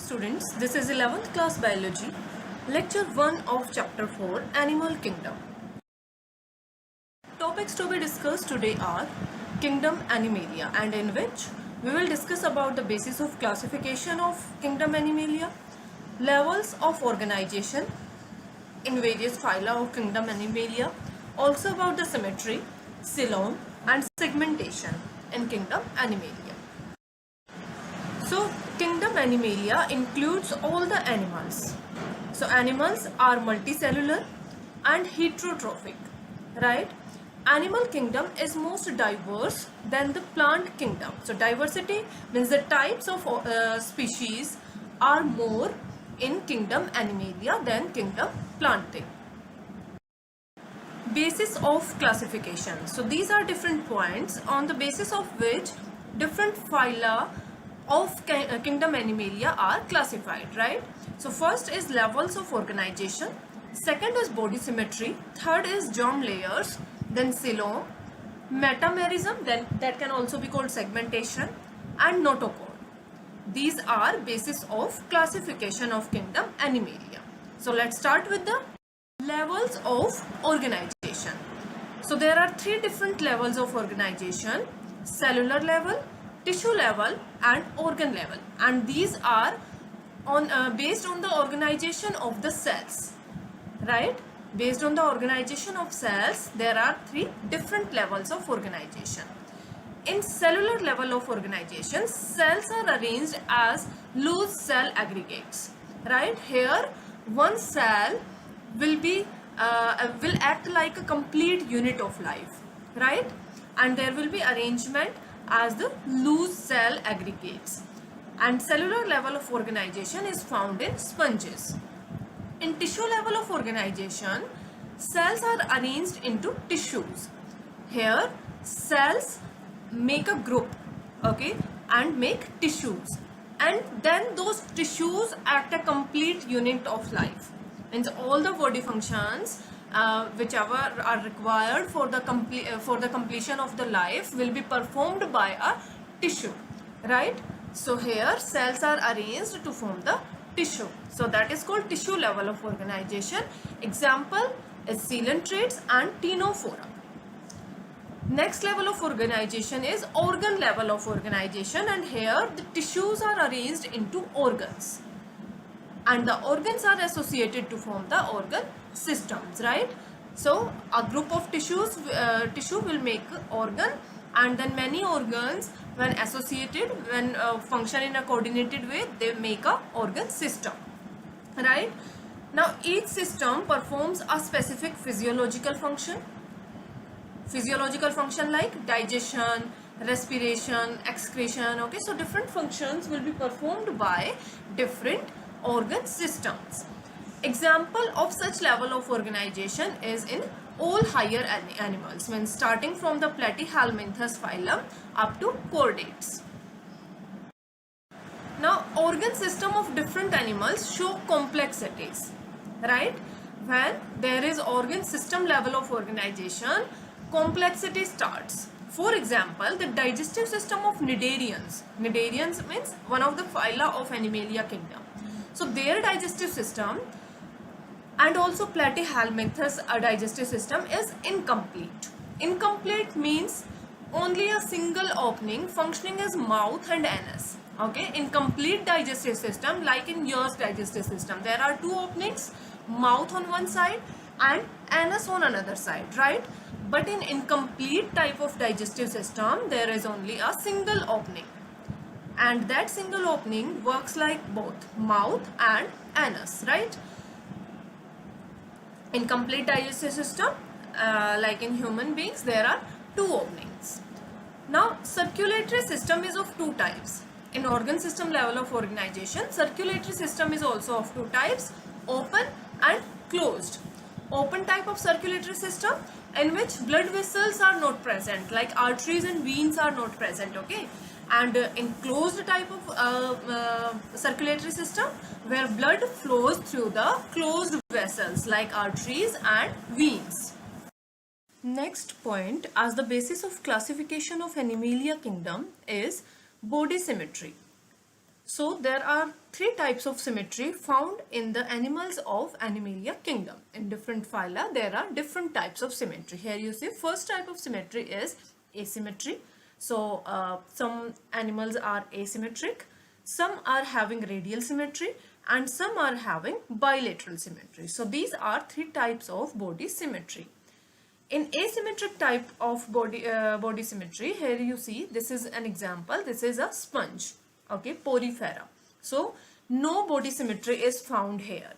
students, this is 11th class biology, lecture 1 of chapter 4, Animal Kingdom. Topics to be discussed today are Kingdom Animalia, and in which we will discuss about the basis of classification of Kingdom Animalia, levels of organization in various phyla of Kingdom Animalia, also about the symmetry, coelom and segmentation in Kingdom Animalia. So Kingdom Animalia includes all the animals. So animals are multicellular and heterotrophic, right? Animal kingdom is most diverse than the plant kingdom. So diversity means the types of species are more in Kingdom Animalia than Kingdom Plantae. Basis of classification. So these are different points on the basis of which different phyla of Kingdom Animalia are classified, right? So first is levels of organization, second is body symmetry, third is germ layers, then coelom, metamerism, then that can also be called segmentation, and notochord. These are basis of classification of Kingdom Animalia. So let's start with the levels of organization. So there are three different levels of organization: cellular level, tissue level and organ level, and these are on based on the organization of the cells, right? Based on the organization of cells, there are three different levels of organization. In cellular level of organization, cells are arranged as loose cell aggregates, right? Here one cell will act like a complete unit of life, right? And there will be arrangement as the loose cell aggregates. And cellular level of organization is found in sponges. In tissue level of organization, cells are arranged into tissues. Here cells make a group, okay, and make tissues, and then those tissues act a complete unit of life. Means all the body functions whichever are required for the completion of the life will be performed by a tissue, right? So here cells are arranged to form the tissue. So that is called tissue level of organization. Example is coelentrates and ctenophora. Next level of organization is organ level of organization, and here the tissues are arranged into organs, and the organs are associated to form the organ systems, right? So a group of tissue will make organ, and then many organs when associated, when function in a coordinated way, they make a organ system, right? Now each system performs a specific physiological function like digestion, respiration, excretion, okay? So different functions will be performed by different organ systems. Example of such level of organization is in all higher animals, when starting from the Platyhelminthes phylum up to chordates. Now organ system of different animals show complexities, right? When there is organ system level of organization, complexity starts. For example, the digestive system of cnidarians. Cnidarians means one of the phyla of Animalia kingdom. So their digestive system and also Platyhelminthes digestive system is incomplete. Incomplete means only a single opening functioning as mouth and anus. Okay, incomplete digestive system, like in yours digestive system, there are two openings, mouth on one side and anus on another side, right? But in incomplete type of digestive system, there is only a single opening, and that single opening works like both mouth and anus, right? In complete digestive system, like in human beings, there are two openings. Now circulatory system is of two types. In organ system level of organization, circulatory system is also of two types, open and closed. Open type of circulatory system in which blood vessels are not present, like arteries and veins are not present, okay? And in closed type of circulatory system, where blood flows through the closed vessels like arteries and veins. Next point as the basis of classification of Animalia kingdom is body symmetry. So there are three types of symmetry found in the animals of Animalia kingdom. In different phyla, there are different types of symmetry. Here you see first type of symmetry is asymmetry. So some animals are asymmetric, some are having radial symmetry, and some are having bilateral symmetry. So these are three types of body symmetry. In asymmetric type of body symmetry, here you see this is an example. This is a sponge, okay, porifera. So no body symmetry is found here.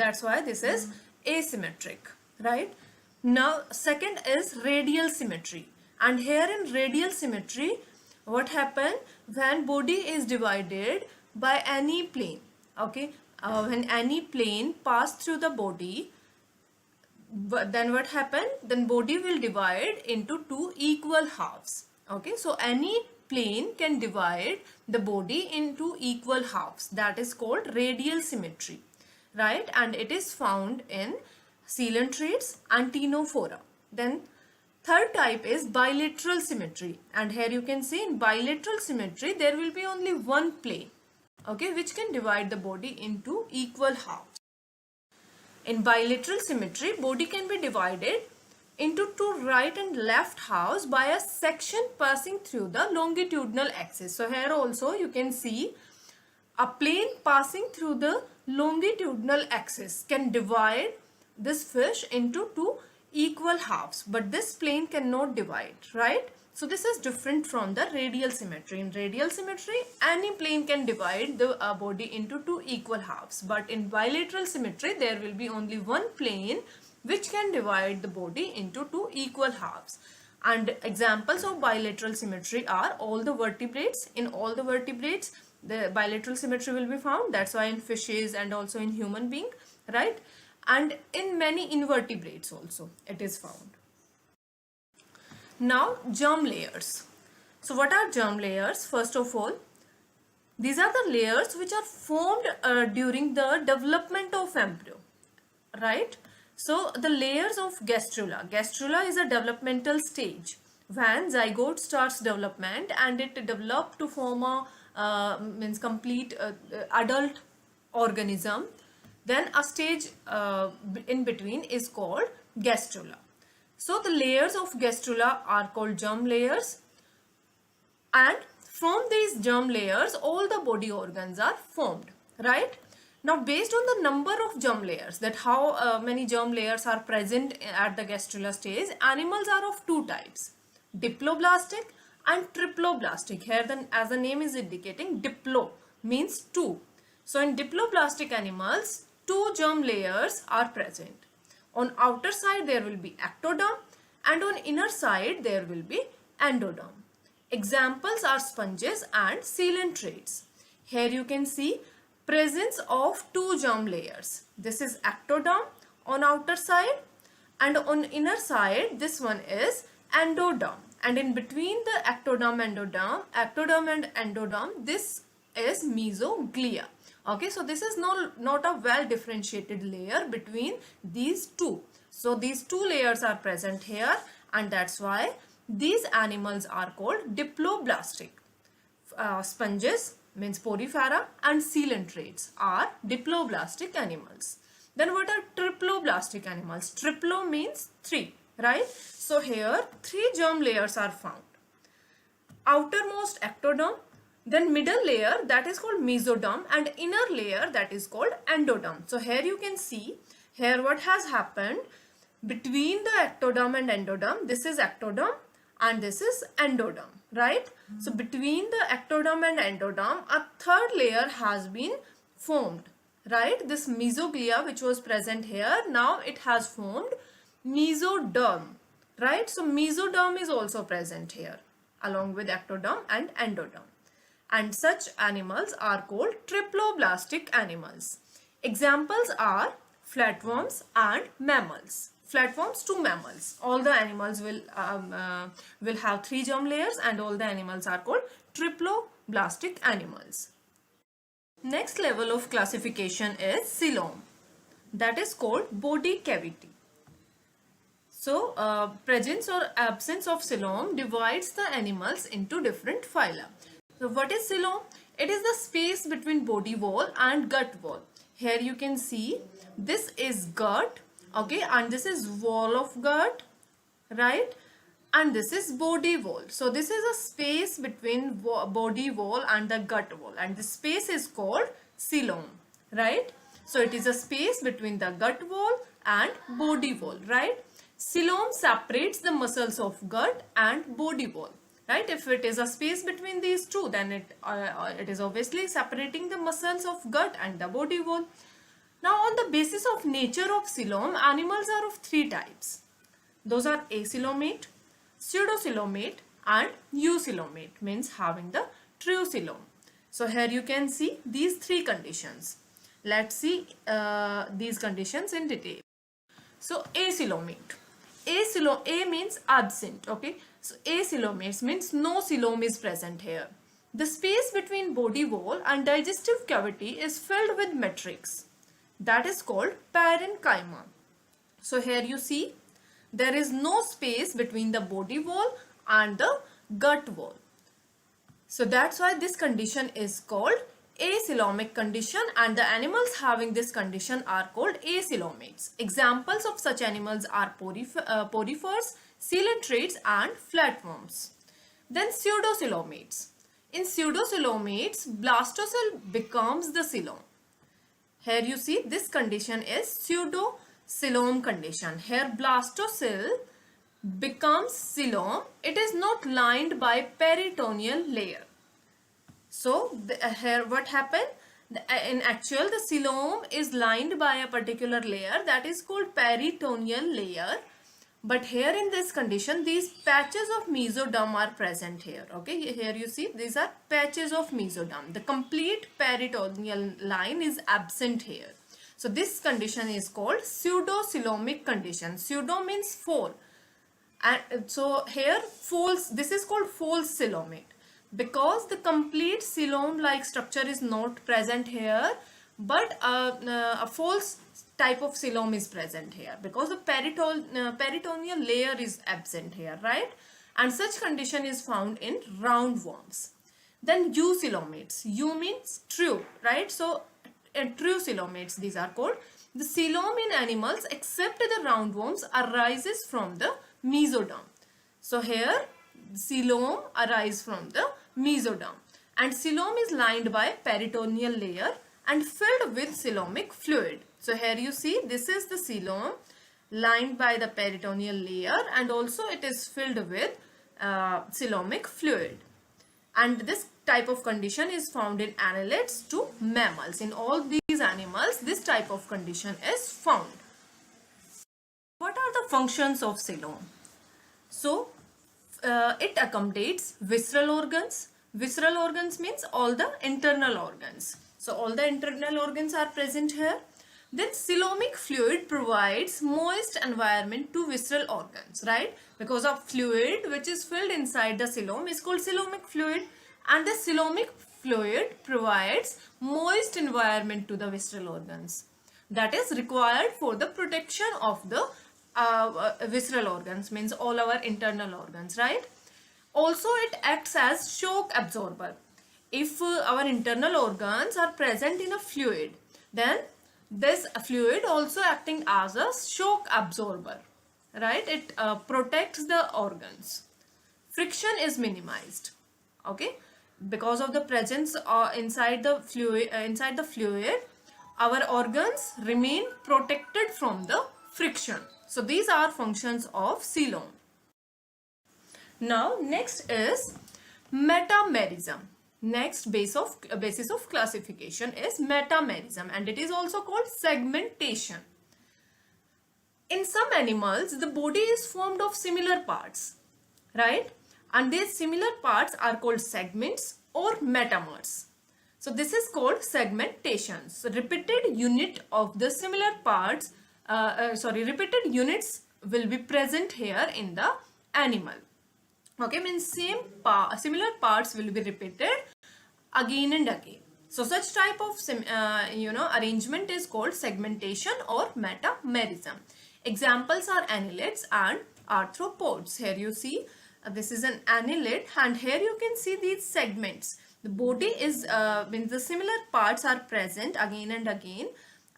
That's why this is asymmetric, right? Now second is radial symmetry, and here in radial symmetry, what happen when body is divided by any plane, okay? When any plane pass through the body, then what happened? Then body will divide into two equal halves, okay? So any plane can divide the body into equal halves. That is called radial symmetry, right? And it is found in coelentrates and ctenophora. Then third type is bilateral symmetry, and here you can see in bilateral symmetry there will be only one plane, okay, which can divide the body into equal halves. In bilateral symmetry, body can be divided into two right and left halves by a section passing through the longitudinal axis. So here also you can see a plane passing through the longitudinal axis can divide this fish into two equal halves, but this plane cannot divide, right? So this is different from the radial symmetry. In radial symmetry, any plane can divide the body into two equal halves, but in bilateral symmetry there will be only one plane which can divide the body into two equal halves. And examples of bilateral symmetry are all the vertebrates. In all the vertebrates the bilateral symmetry will be found. That's why in fishes and also in human being, right? And in many invertebrates also it is found. Now germ layers. So what are germ layers? First of all, these are the layers which are formed during the development of embryo, right? So the layers of gastrula. Gastrula is a developmental stage when zygote starts development and it develops to form a complete adult organism. Then a stage in between is called gastrula. So the layers of gastrula are called germ layers, and from these germ layers all the body organs are formed, right? Now based on the number of germ layers, that how many germ layers are present at the gastrula stage, animals are of two types, diploblastic and triploblastic. Here then, as the name is indicating, diplo means two. So in diploblastic animals, two germ layers are present. On outer side there will be ectoderm and on inner side there will be endoderm. Examples are sponges and coelentrates. Here you can see presence of two germ layers. This is ectoderm on outer side, and on inner side this one is endoderm, and in between the ectoderm and endoderm, this is mesoglia. Okay, so this is not a well differentiated layer between these two. So these two layers are present here, and that's why these animals are called diploblastic. Sponges means porifera and coelentrates are diploblastic animals. Then what are triploblastic animals? Triplo means three, right? So here three germ layers are found. Outermost ectoderm, then middle layer that is called mesoderm, and inner layer that is called endoderm. So here you can see here what has happened between the ectoderm and endoderm. This is ectoderm and this is endoderm, right? So between the ectoderm and endoderm a third layer has been formed, right? This mesoglia which was present here, now it has formed mesoderm, right? So mesoderm is also present here along with ectoderm and endoderm. And such animals are called triploblastic animals. Examples are flatworms and mammals. Flatworms, two mammals. All the animals will have three germ layers, and all the animals are called triploblastic animals. Next level of classification is coelom. That is called body cavity. So presence or absence of coelom divides the animals into different phyla. So what is coelom? It is the space between body wall and gut wall. Here you can see this is gut, okay, and this is wall of gut, right, and this is body wall. So this is a space between body wall and the gut wall, and this space is called coelom, right? So it is a space between the gut wall and body wall, right? Coelom separates the muscles of gut and body wall, right? If it is a space between these two, then it is obviously separating the muscles of gut and the body wall. Now, on the basis of nature of coelom, animals are of three types. Those are acoelomate, pseudocoelomate, and eucoelomate, means having the true coelom. So here you can see these three conditions. Let's see these conditions in detail. So acoelomate. A means absent, okay. So acoelomates means no coelom is present here. The space between body wall and digestive cavity is filled with matrix. That is called parenchyma. So here you see there is no space between the body wall and the gut wall. So that's why this condition is called acoelomic condition, and the animals having this condition are called acoelomates. Examples of such animals are porifers, coelentrates, and flatworms. Then pseudocoelomates. In pseudocoelomates, blastocell becomes the coelom. Here you see this condition is pseudocoelom condition. Here blastocell becomes coelom. It is not lined by peritoneal layer. So here what happened? In actual, the coelom is lined by a particular layer that is called peritoneal layer. But here in this condition, these patches of mesoderm are present here. Okay, here you see these are patches of mesoderm. The complete peritoneal line is absent here. So this condition is called pseudocoelomic condition. Pseudo means fall. And so here false, this is called false coelomate, because the complete coelom like structure is not present here, but a false type of coelom is present here because the peritoneal layer is absent here, right? And such condition is found in roundworms. Then eucoelomates. Eu means true, right? So true coelomates these are called. The coelom in animals except the roundworms arises from the mesoderm. So here coelom arises from the mesoderm, and coelom is lined by peritoneal layer and filled with coelomic fluid. So here you see this is the coelom lined by the peritoneal layer, and also it is filled with coelomic fluid. And this type of condition is found in annelids to mammals. In all these animals, this type of condition is found. What are the functions of coelom? So it accommodates visceral organs. Visceral organs means all the internal organs. So all the internal organs are present here. Then coelomic fluid provides moist environment to visceral organs, right? Because of fluid which is filled inside the coelom is called coelomic fluid, and the coelomic fluid provides moist environment to the visceral organs. That is required for the protection of the visceral organs, means all our internal organs, right? Also it acts as shock absorber. If our internal organs are present in a fluid, then this fluid also acting as a shock absorber, right? It protects the organs. Friction is minimized, okay? Because of the presence inside the fluid, our organs remain protected from the friction. So these are functions of coelom. Now next is metamerism. Next basis of classification is metamerism, and it is also called segmentation. In some animals, the body is formed of similar parts, right? And these similar parts are called segments or metamers. So this is called segmentation. So repeated unit of the similar parts, repeated units will be present here in the animal. Okay, means similar parts will be repeated again and again. So such type of arrangement is called segmentation or metamerism. Examples are annelids and arthropods. Here you see this is an annelid, and here you can see these segments. The body is means the similar parts are present again and again,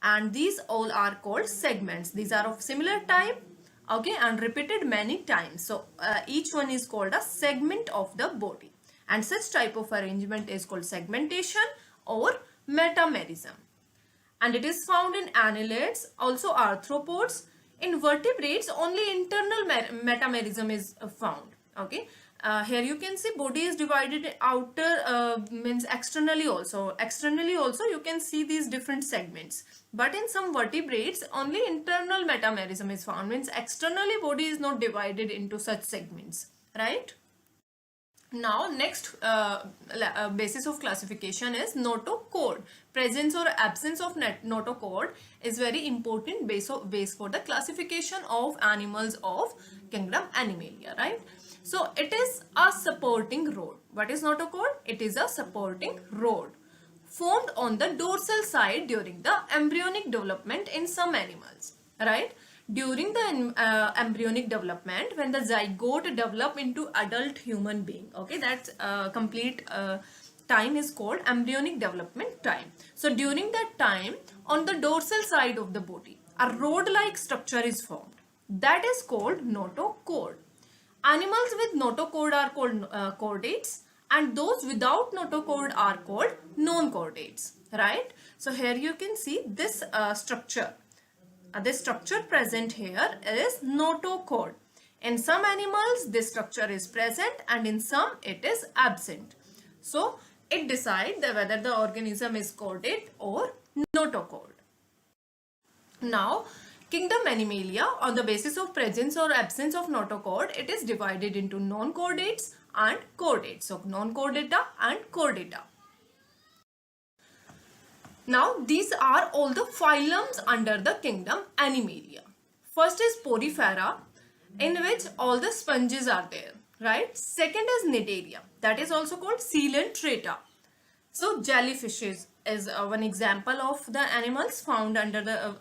and these all are called segments. These are of similar type, okay, and repeated many times. So each one is called a segment of the body, and such type of arrangement is called segmentation or metamerism. And it is found in annelids, also arthropods. In vertebrates, only internal metamerism is found. Okay, here you can see body is divided outer means externally also. Externally also you can see these different segments. But in some vertebrates, only internal metamerism is found. Means externally body is not divided into such segments, right? Now next basis of classification is notochord. Presence or absence of notochord is very important base for the classification of animals of kingdom Animalia, right? So it is a supporting rod. What is notochord? It is a supporting rod formed on the dorsal side during the embryonic development in some animals, right? During the embryonic development, when the zygote develop into adult human being, okay, that's complete time is called embryonic development time. So during that time, on the dorsal side of the body, a rod-like structure is formed. That is called notochord. Animals with notochord are called chordates, and those without notochord are called non-chordates, right? So here you can see this structure. The structure present here is notochord. In some animals, this structure is present, and in some it is absent. So it decides whether the organism is chordate or notochord. Now, kingdom Animalia, on the basis of presence or absence of notochord, it is divided into non-chordates and chordates. So non-chordata and chordata. Now these are all the phylums under the kingdom Animalia. First is Porifera, in which all the sponges are there, right? Second is Cnidaria, that is also called Coelenterata. So jellyfishes is one example of the animals found under the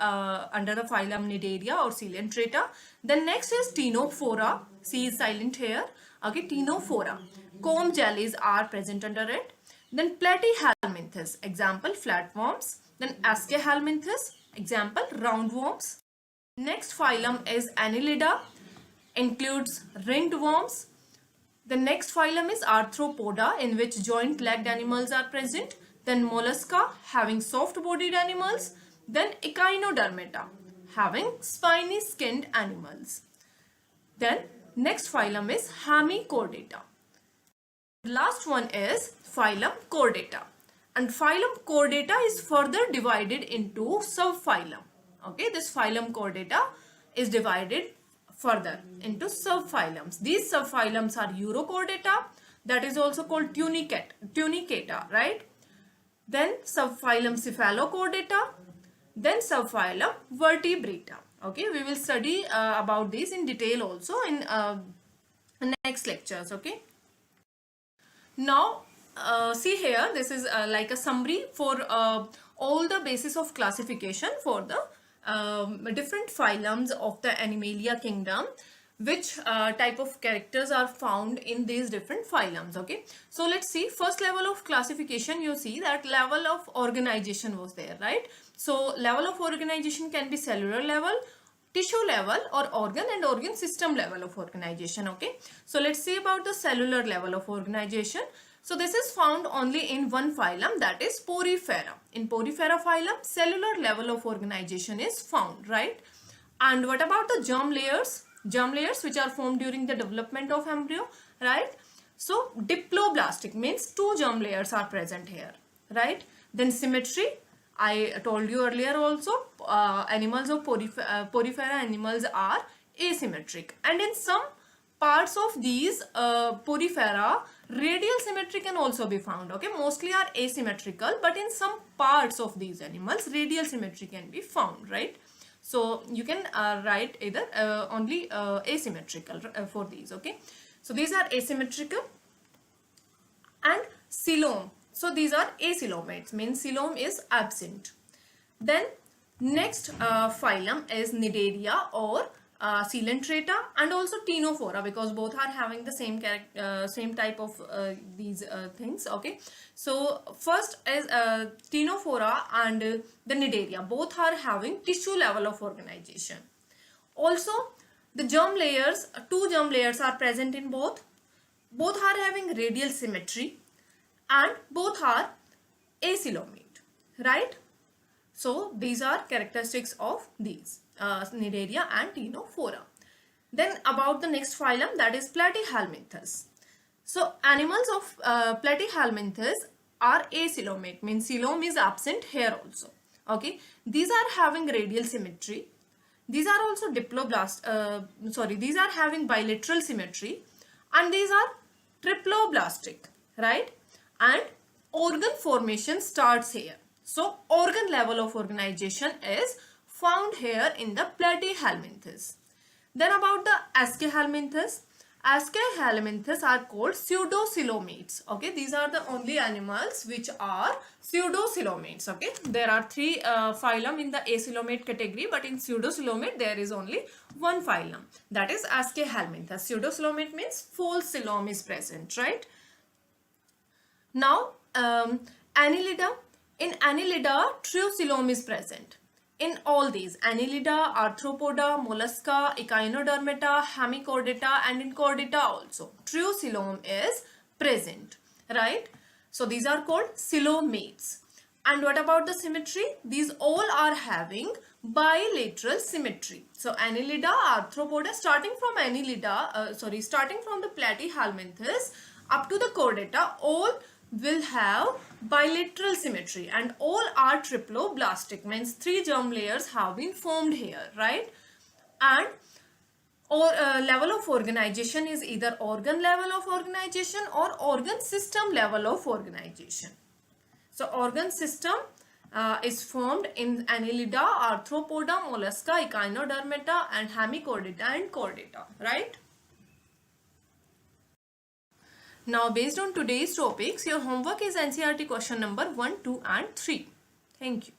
phylum Cnidaria or Coelenterata. Then next is Ctenophora, C is silent here, okay, Ctenophora. Comb jellies are present under it. Then Platyhelminthes, example flatworms. Then Aschelminthes, example roundworms. Next phylum is Annelida, includes ringed worms. The next phylum is Arthropoda, in which joint-legged animals are present. Then Mollusca, having soft-bodied animals. Then Echinodermata, having spiny-skinned animals. Then next phylum is Hemichordata. Last one is phylum Chordata, and phylum Chordata is further divided into subphylum. Okay, this phylum Chordata is divided further into subphylums. These subphylums are Urochordata, that is also called Tunicata, right? Then subphylum Cephalochordata, then subphylum Vertebrata. Okay, we will study about these in detail also in next lectures. Okay. Now see here, this is like a summary for all the basis of classification for the different phylums of the Animalia kingdom, which type of characters are found in these different phylums. Okay, so let's see. First level of classification, you see that level of organization was there, right? So level of organization can be cellular level, tissue level, or organ and organ system level of organization. Okay, so let's see about the cellular level of organization. So this is found only in one phylum, that is Porifera. In Porifera phylum, cellular level of organization is found, right? And what about the germ layers? Germ layers which are formed during the development of embryo, right? So diploblastic means two germ layers are present here, right? Then symmetry, I told you earlier also, animals of Porifera animals are asymmetric, and in some parts of these Porifera, radial symmetry can also be found. Okay, mostly are asymmetrical, but in some parts of these animals, radial symmetry can be found, right? So you can write either only asymmetrical for these. Okay, so these are asymmetrical. And coelom, so these are acoelomates, means coelom is absent. Then next phylum is Cnidaria or Coelenterata, and also Ctenophora, because both are having the same type of these things. Okay, so first is Ctenophora and the Cnidaria. Both are having tissue level of organization. Also, the germ layers, two germ layers are present in both. Both are having radial symmetry and both are acoelomate, right? So these are characteristics of these Cnidaria and Ctenophora. Then about the next phylum, that is Platyhelminthes. So animals of Platyhelminthes are acoelomate, means coelom is absent here also. Okay, these are having radial symmetry. These are also these are having bilateral symmetry, and these are triploblastic, right? And organ formation starts here. So organ level of organization is found here in the Platyhelminthes. Then about the Aschelminthes. Aschelminthes are called pseudocoelomates. Okay, these are the only animals which are pseudocoelomates. Okay, there are three phylum in the acoelomate category, but in pseudocoelomate there is only one phylum, that is Aschelminthes. Pseudocoelomate means full coelom is present, right? Now, Annelida. In Annelida, true coelom is present. In all these, Annelida, Arthropoda, Mollusca, Echinodermata, Hemichordata, and in Chordata also, true coelom is present, right? So these are called coelomates. And what about the symmetry? These all are having bilateral symmetry. So Annelida, Arthropoda, starting from the Platyhelminthes up to the Chordata, all will have bilateral symmetry and all are triploblastic, means three germ layers have been formed here, right? And level of organization is either organ level of organization or organ system level of organization. So organ system is formed in Annelida, Arthropoda, Mollusca, Echinodermata, and Hemichordata and Chordata, right? Now, based on today's topics, your homework is NCERT question number 1, 2 and 3. Thank you.